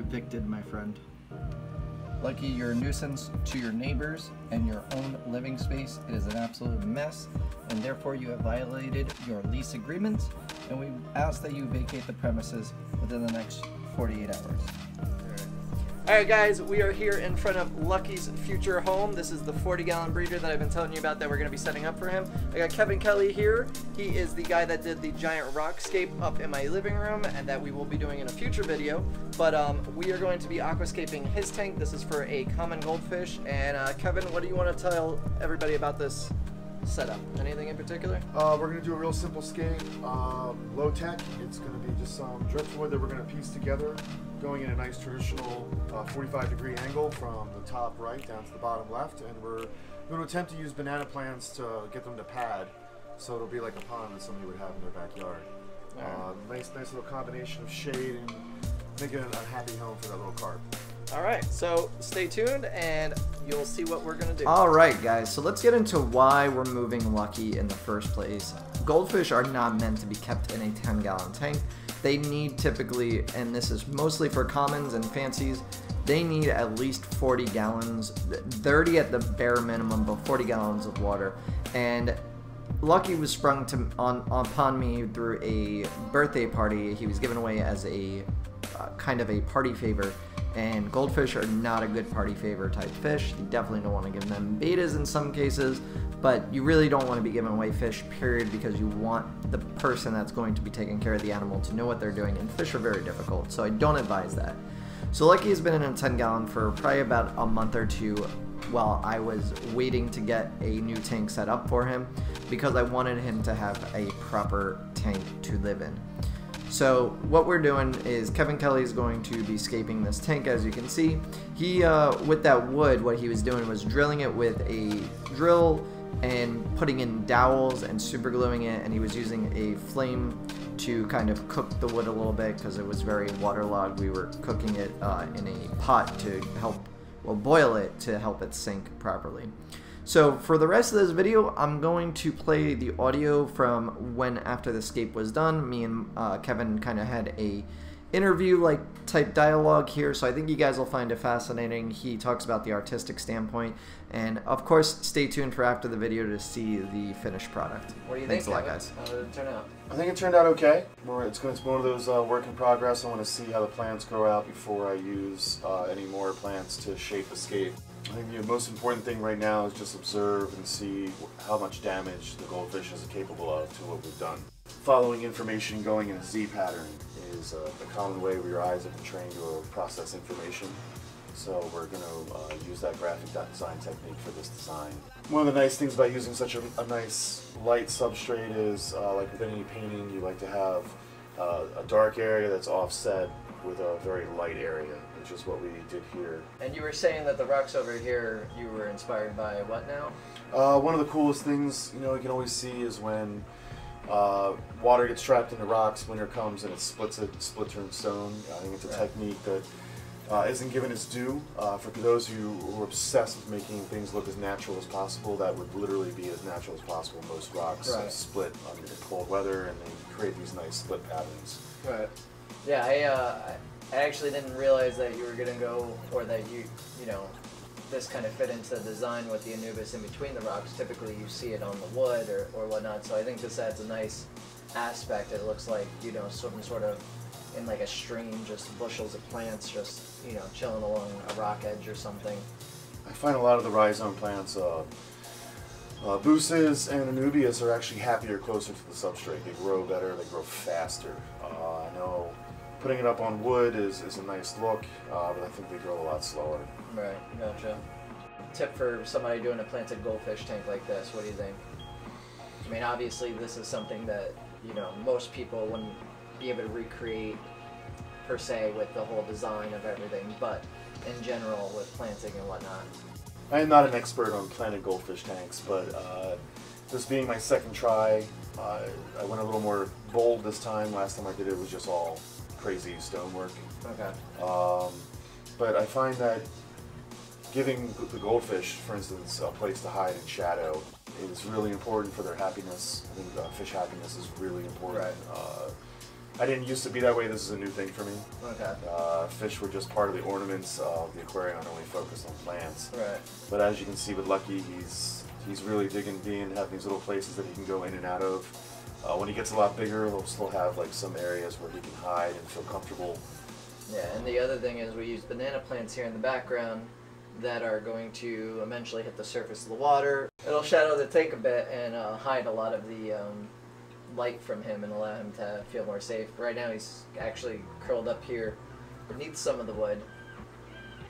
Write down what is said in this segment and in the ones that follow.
evicted, my friend. Lucky, you're a nuisance to your neighbors and your own living space. It is an absolute mess, and therefore you have violated your lease agreement, and we ask that you vacate the premises within the next 48 hours. Alright guys, we are here in front of Lucky's future home. This is the 40-gallon breeder that I've been telling you about that we're going to be setting up for him. I got Kevin Kelly here. He is the guy that did the giant rockscape up in my living room and that we will be doing in a future video. But we are going to be aquascaping his tank. This is for a common goldfish. And Kevin, what do you want to tell everybody about this setup? Anything in particular? We're going to do a real simple scape, low tech. It's going to be just some driftwood that we're going to piece together, going in a nice traditional 45-degree angle from the top right down to the bottom left, and we're going to attempt to use banana plants to get them to pad, so it'll be like a pond that somebody would have in their backyard. Nice little combination of shade and making it a happy home for that little carp. Alright, so stay tuned and you'll see what we're going to do. Alright guys, so let's get into why we're moving Lucky in the first place. Goldfish are not meant to be kept in a 10-gallon tank. They need typically, and this is mostly for commons and fancies, they need at least 40 gallons, 30 at the bare minimum, but 40 gallons of water. And Lucky was sprung upon me through a birthday party. He was given away as a kind of a party favor. And goldfish are not a good party favor type fish. You definitely don't want to give them betas in some cases, but you really don't want to be giving away fish, period, because you want the person that's going to be taking care of the animal to know what they're doing, and fish are very difficult, so I don't advise that. So Lucky has been in a 10-gallon for probably about a month or two while I was waiting to get a new tank set up for him because I wanted him to have a proper tank to live in. So what we're doing is Kevin Kelly is going to be scaping this tank, as you can see. He, with that wood, what he was doing was drilling it with a drill and putting in dowels and super gluing it, and he was using a flame to kind of cook the wood a little bit because it was very waterlogged. We were cooking it in a pot to help, well, boil it to help it sink properly. So for the rest of this video, I'm going to play the audio from when after the scape was done. Me and Kevin kind of had a interview-like type dialogue here, so I think you guys will find it fascinating. He talks about the artistic standpoint, and of course, stay tuned for after the video to see the finished product. What do you think, Kevin? Thanks a lot, guys. How did it turn out? I think it turned out okay. It's one of those work in progress. I want to see how the plants grow out before I use any more plants to shape the scape. I think the most important thing right now is just observe and see how much damage the goldfish is capable of to what we've done. Following information going in a Z pattern is a common way where your eyes have been trained to process information. So we're going to use that graphic design technique for this design. One of the nice things about using such a nice light substrate is, like with any painting, you like to have a dark area that's offset with a very light area, which is what we did here. And you were saying that the rocks over here, you were inspired by what now? One of the coolest things, you can always see is when water gets trapped in the rocks, winter comes and it splits her in stone. I think it's a technique that isn't given its due. For those who are obsessed with making things look as natural as possible, that would literally be as natural as possible. Most rocks split under cold weather and they create these nice split patterns. Right. Yeah, I actually didn't realize that you were gonna go, or that this kind of fit into the design with the Anubis in between the rocks. Typically you see it on the wood or whatnot, so I think this adds a nice aspect. It looks like, some sort of in like a stream, just bushels of plants just, chilling along a rock edge or something. I find a lot of the rhizome plants, Buses and Anubias are actually happier closer to the substrate. They grow better, they grow faster. I know putting it up on wood is a nice look, but I think they grow a lot slower. Right, gotcha. Tip for somebody doing a planted goldfish tank like this, what do you think? I mean, obviously this is something that, most people wouldn't be able to recreate per se with the whole design of everything, but in general with planting and whatnot. I am not an expert on planted goldfish tanks, but this being my second try, I went a little more bold this time. Last time I did it was just all crazy stonework. Okay. But I find that giving the goldfish, for instance, a place to hide in shadow is really important for their happiness. I think fish happiness is really important. Right. I didn't used to be that way. This is a new thing for me. Okay. Fish were just part of the ornaments of the aquarium. I only focused on plants. Right. But as you can see with Lucky, he's really digging being having these little places that he can go in and out of. When he gets a lot bigger, he'll still have like some areas where he can hide and feel comfortable. Yeah, and the other thing is we use banana plants here in the background that are going to eventually hit the surface of the water. It'll shadow the tank a bit and hide a lot of the light from him and allow him to feel more safe. Right now he's actually curled up here beneath some of the wood.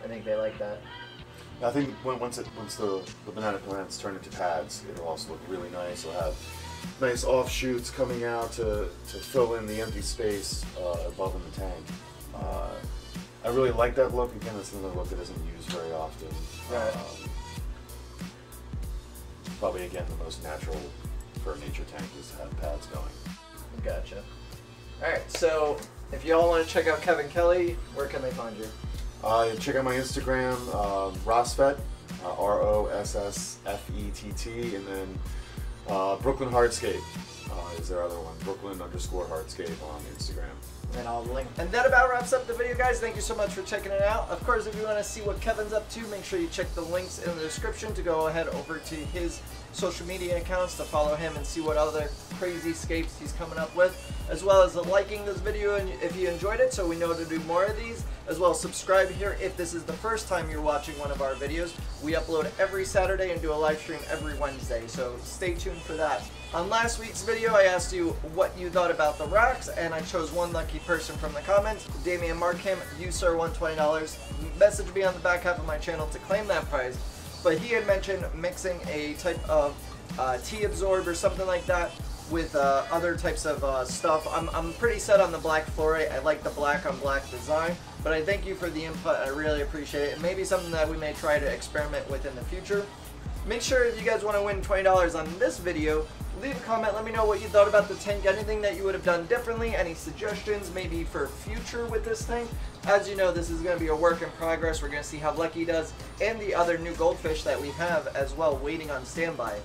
I think they like that. I think once the banana plants turn into pads, it'll also look really nice. It'll have nice offshoots coming out to fill in the empty space above in the tank. I really like that look. Again, it's another look that isn't used very often. Right. Probably, again, the most natural for a nature tank is to have pads going. Gotcha. Alright, so if you all want to check out Kevin Kelly, where can they find you? Check out my Instagram, Rossfett, ROSSFETT, and then Brooklyn Hardscape is their other one, Brooklyn_Hardscape on Instagram. And I'll link. And that about wraps up the video, guys. Thank you so much for checking it out. Of course, if you want to see what Kevin's up to, make sure you check the links in the description to go ahead over to his social media accounts to follow him and see what other crazy scapes he's coming up with, as well as liking this video and if you enjoyed it, so we know to do more of these, as well as subscribe here if this is the first time you're watching one of our videos. We upload every Saturday and do a live stream every Wednesday, so stay tuned for that. On last week's video, I asked you what you thought about the rocks, and I chose one lucky person from the comments. Damian Markham, you sir won $20. Message me on the back half of my channel to claim that prize. But he had mentioned mixing a type of T-absorb or something like that with other types of stuff. I'm pretty set on the black fluorite. I like the black on black design, but I thank you for the input. I really appreciate it. It may be something that we may try to experiment with in the future. Make sure if you guys want to win $20 on this video, leave a comment, let me know what you thought about the tank, anything that you would have done differently, any suggestions maybe for future with this tank. As you know, this is going to be a work in progress. We're going to see how Lucky does and the other new goldfish that we have as well waiting on standby.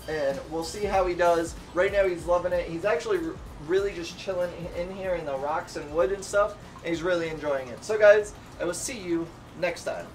And we'll see how he does. Right now he's loving it. He's actually really just chilling in here in the rocks and wood and stuff, and he's really enjoying it. So guys, I will see you next time.